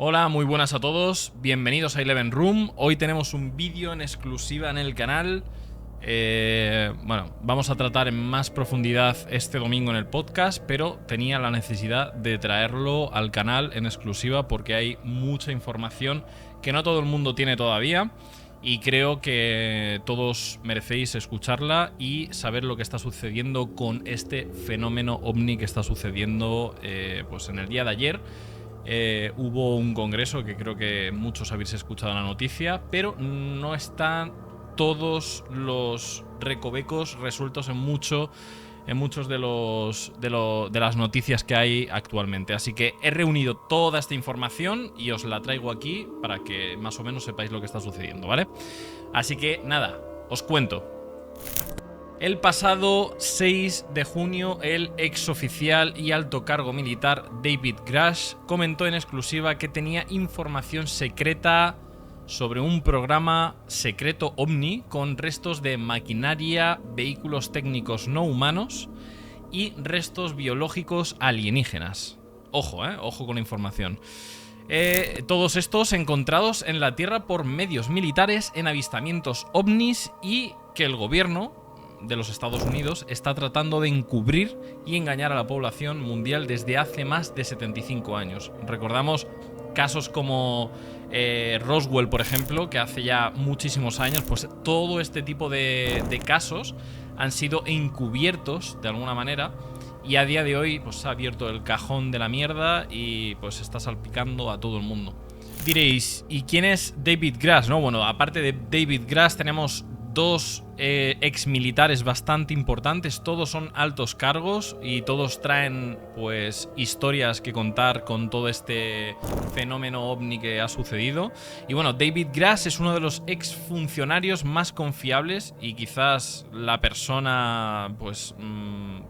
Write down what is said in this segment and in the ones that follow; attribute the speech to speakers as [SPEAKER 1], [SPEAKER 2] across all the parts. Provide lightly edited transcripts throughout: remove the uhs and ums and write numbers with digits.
[SPEAKER 1] Hola, muy buenas a todos, bienvenidos a Eleven Room. Hoy tenemos un vídeo en exclusiva en el canal. Bueno, vamos a tratar en más profundidad este domingo en el podcast, pero tenía la necesidad de traerlo al canal en exclusiva porque hay mucha información que no todo el mundo tiene todavía y creo que todos merecéis escucharla y saber lo que está sucediendo con este fenómeno ovni que está sucediendo pues en el día de ayer. Hubo un congreso que creo que muchos habéis escuchado la noticia, pero no están todos los recovecos resueltos en muchos de las noticias que hay actualmente. Así que he reunido toda esta información y os la traigo aquí para que más o menos sepáis lo que está sucediendo, ¿vale? Así que nada, os cuento. El pasado 6 de junio, el exoficial y alto cargo militar David Grush comentó en exclusiva que tenía información secreta sobre un programa secreto ovni con restos de maquinaria, vehículos técnicos no humanos y restos biológicos alienígenas. Ojo, ojo con la información. Todos estos encontrados en la Tierra por medios militares en avistamientos ovnis y que el gobierno de los Estados Unidos está tratando de encubrir y engañar a la población mundial desde hace más de 75 años. Recordamos casos como Roswell, por ejemplo, que hace ya muchísimos años, pues todo este tipo de casos han sido encubiertos de alguna manera y a día de hoy pues se ha abierto el cajón de la mierda y pues está salpicando a todo el mundo. Diréis, ¿y quién es David Grush? No, bueno, aparte de David Grush tenemos dos ex militares bastante importantes, todos son altos cargos y todos traen pues historias que contar con todo este fenómeno ovni que ha sucedido. Y bueno, David Grush es uno de los ex funcionarios más confiables y quizás la persona pues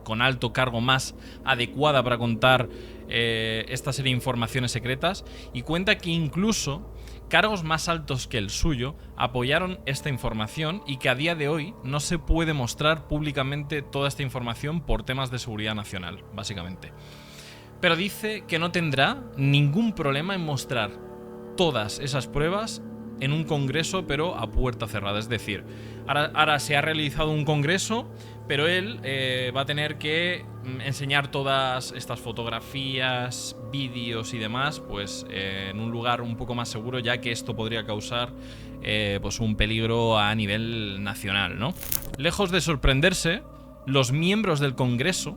[SPEAKER 1] con alto cargo más adecuada para contar esta serie de informaciones secretas, y cuenta que incluso cargos más altos que el suyo apoyaron esta información y que a día de hoy no se puede mostrar públicamente toda esta información por temas de seguridad nacional, básicamente. Pero dice que no tendrá ningún problema en mostrar todas esas pruebas en un congreso, pero a puerta cerrada. Es decir, ahora se ha realizado un congreso, pero él va a tener que enseñar todas estas fotografías, vídeos y demás, pues en un lugar un poco más seguro, ya que esto podría causar pues un peligro a nivel nacional, ¿no? Lejos de sorprenderse, los miembros del congreso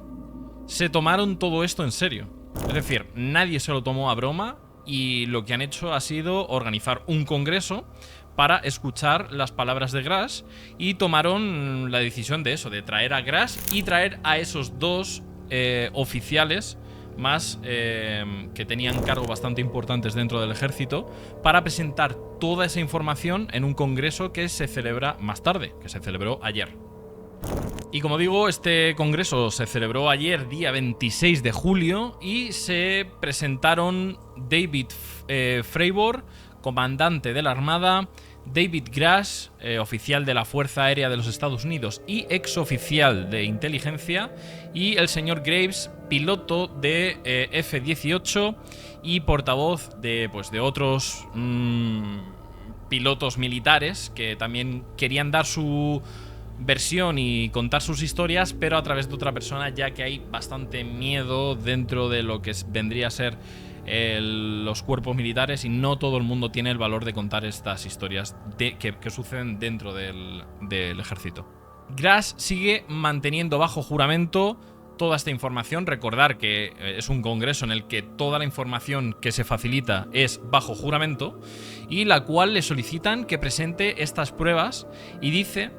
[SPEAKER 1] se tomaron todo esto en serio. Es decir, nadie se lo tomó a broma y lo que han hecho ha sido organizar un congreso para escuchar las palabras de Grush y tomaron la decisión de eso, de traer a Grush y traer a esos dos oficiales más que tenían cargos bastante importantes dentro del ejército para presentar toda esa información en un congreso que se celebra más tarde, que se celebró ayer. Y como digo, este congreso se celebró ayer, día 26 de julio, y se presentaron David Fravor, comandante de la Armada, David Grush, oficial de la Fuerza Aérea de los Estados Unidos y exoficial de inteligencia, y el señor Graves, piloto de F-18 y portavoz de otros pilotos militares que también querían dar su versión y contar sus historias, pero a través de otra persona, ya que hay bastante miedo dentro de lo que vendría a ser los cuerpos militares y no todo el mundo tiene el valor de contar estas historias que suceden dentro del ejército. Grush sigue manteniendo bajo juramento toda esta información. Recordar que es un congreso en el que toda la información que se facilita es bajo juramento y la cual le solicitan que presente estas pruebas, y dice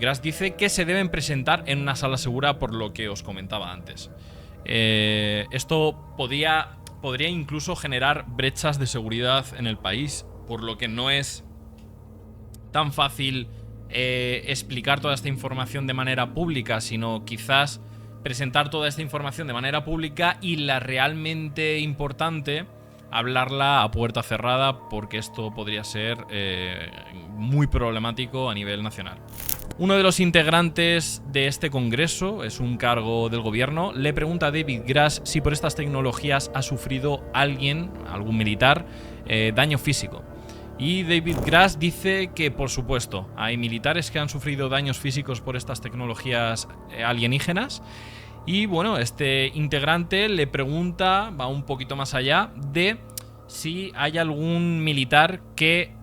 [SPEAKER 1] Grush dice que se deben presentar en una sala segura, por lo que os comentaba antes. Esto podría incluso generar brechas de seguridad en el país, por lo que no es tan fácil explicar toda esta información de manera pública, sino quizás presentar toda esta información de manera pública y la realmente importante hablarla a puerta cerrada, porque esto podría ser muy problemático a nivel nacional. Uno de los integrantes de este congreso, es un cargo del gobierno, le pregunta a David Grass si por estas tecnologías ha sufrido algún militar, daño físico. Y David Grass dice que, por supuesto, hay militares que han sufrido daños físicos por estas tecnologías alienígenas. Y bueno, este integrante le pregunta, va un poquito más allá, de si hay algún militar que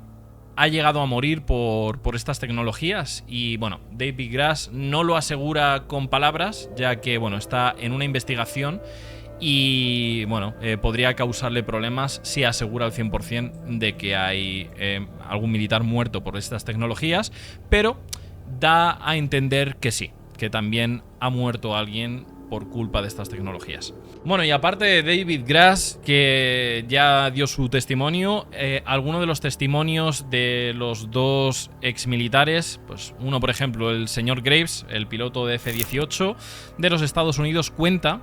[SPEAKER 1] ha llegado a morir por estas tecnologías. Y bueno, David Grass no lo asegura con palabras, ya que bueno, está en una investigación y bueno, podría causarle problemas si asegura al 100% de que hay algún militar muerto por estas tecnologías, pero da a entender que sí, que también ha muerto alguien por culpa de estas tecnologías. Bueno, y aparte de David Grass, que ya dio su testimonio, algunos de los testimonios de los dos exmilitares, pues uno, por ejemplo, el señor Graves, el piloto de F-18 de los Estados Unidos, cuenta,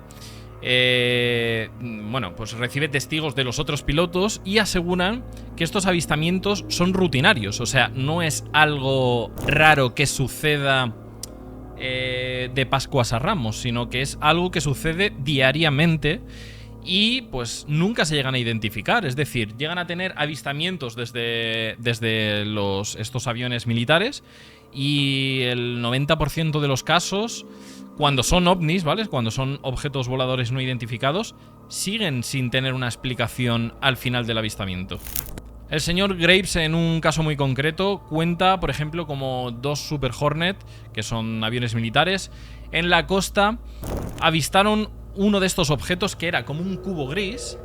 [SPEAKER 1] bueno, pues recibe testigos de los otros pilotos y aseguran que estos avistamientos son rutinarios, o sea, no es algo raro que suceda de Pascuas a Ramos, sino que es algo que sucede diariamente y pues nunca se llegan a identificar. Es decir, llegan a tener avistamientos desde estos aviones militares y el 90% de los casos, cuando son ovnis, ¿vale? Cuando son objetos voladores no identificados, siguen sin tener una explicación al final del avistamiento. El señor Graves, en un caso muy concreto, cuenta, por ejemplo, como dos Super Hornet, que son aviones militares, en la costa avistaron uno de estos objetos que era como un cubo gris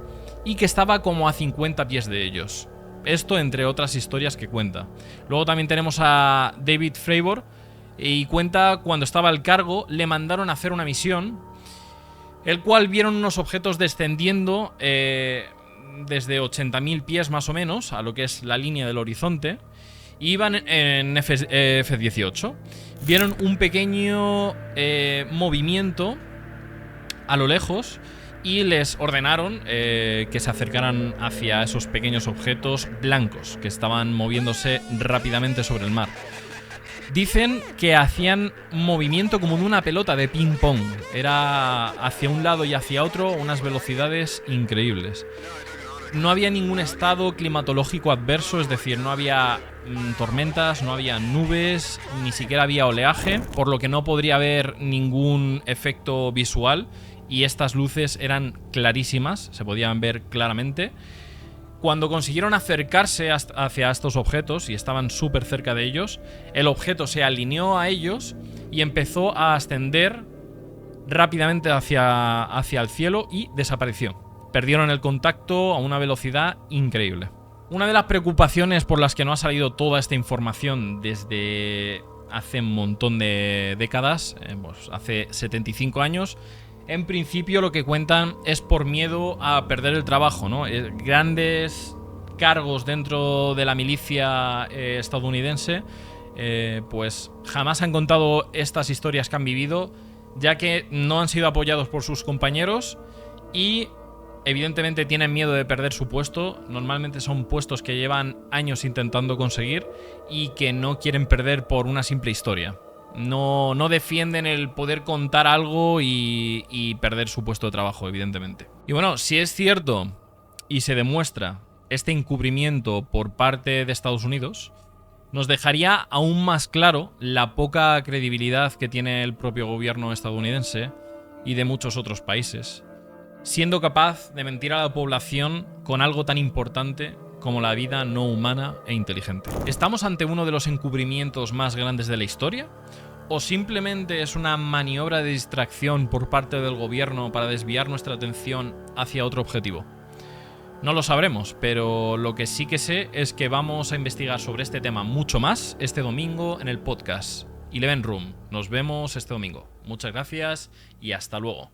[SPEAKER 1] y que estaba como a 50 pies de ellos. Esto entre otras historias que cuenta. Luego también tenemos a David Fravor y cuenta cuando estaba al cargo, le mandaron a hacer una misión, el cual vieron unos objetos descendiendo desde 80.000 pies más o menos, a lo que es la línea del horizonte, y iban en F-18. Vieron un pequeño movimiento a lo lejos y les ordenaron que se acercaran hacia esos pequeños objetos blancos que estaban moviéndose rápidamente sobre el mar. Dicen que hacían movimiento como de una pelota de ping pong. Era hacia un lado y hacia otro, unas velocidades increíbles. No había ningún estado climatológico adverso, es decir, no había tormentas, no había nubes, ni siquiera había oleaje, por lo que no podría haber ningún efecto visual y estas luces eran clarísimas, se podían ver claramente. Cuando consiguieron acercarse hacia estos objetos y estaban súper cerca de ellos, el objeto se alineó a ellos y empezó a ascender rápidamente hacia el cielo y desapareció. Perdieron el contacto a una velocidad increíble. Una de las preocupaciones por las que no ha salido toda esta información desde hace un montón de décadas, pues hace 75 años, en principio lo que cuentan es por miedo a perder el trabajo, ¿no? Grandes cargos dentro de la milicia estadounidense, pues jamás han contado estas historias que han vivido, ya que no han sido apoyados por sus compañeros y evidentemente tienen miedo de perder su puesto. Normalmente son puestos que llevan años intentando conseguir y que no quieren perder por una simple historia. No defienden el poder contar algo y perder su puesto de trabajo, evidentemente. Y bueno, si es cierto y se demuestra este encubrimiento por parte de Estados Unidos, nos dejaría aún más claro la poca credibilidad que tiene el propio gobierno estadounidense y de muchos otros países, siendo capaz de mentir a la población con algo tan importante como la vida no humana e inteligente. ¿Estamos ante uno de los encubrimientos más grandes de la historia? ¿O simplemente es una maniobra de distracción por parte del gobierno para desviar nuestra atención hacia otro objetivo? No lo sabremos, pero lo que sí que sé es que vamos a investigar sobre este tema mucho más este domingo en el podcast Eleven Room. Nos vemos este domingo. Muchas gracias y hasta luego.